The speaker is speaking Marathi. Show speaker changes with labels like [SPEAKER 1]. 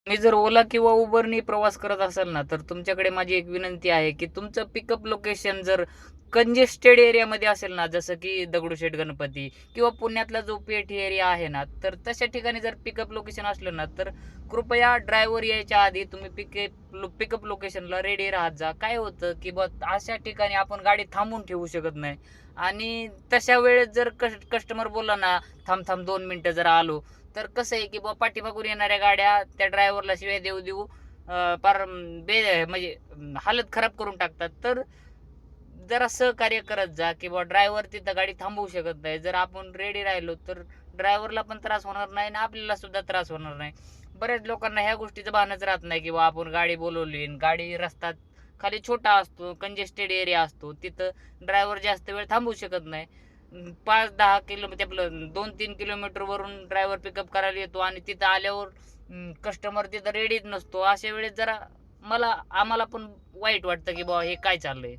[SPEAKER 1] मी जर ओला किंवा उबरनी प्रवास करत असाल ना, तर तुमच्याकडे माझी एक विनंती आहे, की तुमचं पिकअप लोकेशन जर कंजेस्टेड एरियामध्ये असेल ना, जसं की दगडूशेठ गणपती किंवा पुण्यातला जो पेठ एरिया आहे ना, तर तशा ठिकाणी जर पिकअप लोकेशन असलं ना, तर कृपया ड्रायव्हर यायच्या आधी तुम्ही पिकअप लोकेशनला रेडी राहत जा. काय होतं, की अशा ठिकाणी आपण गाडी थांबवून ठेवू शकत नाही आणि तशा वेळेस जर कस्टमर बोलला ना, "थांब, थांब 2 मिनिटं जरा आलो." तर कसं आहे की पाठीमागून येणाऱ्या गाड्या त्या ड्रायव्हरला शिवाय देऊ देऊ पार म्हणजे हालत खराब करून टाकतात. तर जरा सहकार्य करत जा की ड्रायव्हर तिथं गाडी थांबवू शकत नाही. जर आपण रेडी राहिलो तर ड्रायव्हरला पण त्रास होणार नाही आणि आपल्याला सुद्धा त्रास होणार नाही. बऱ्याच लोकांना ह्या गोष्टीचं भानच राहत नाही की आपण गाडी बोलवली, गाडी रस्ता खाली छोटा असतो, कंजेस्टेड एरिया असतो, तिथं ड्रायव्हर जास्त वेळ थांबवू शकत नाही. 5-10 किलोमीटर आपलं 2-3 किलोमीटर वरून ड्रायव्हर पिकअप करायला येतो आणि तिथं आल्यावर कस्टमर तिथं रेडीच नसतो. अशा वेळेस जरा आम्हाला पण वाईट वाटतं की हे काय चाललंय.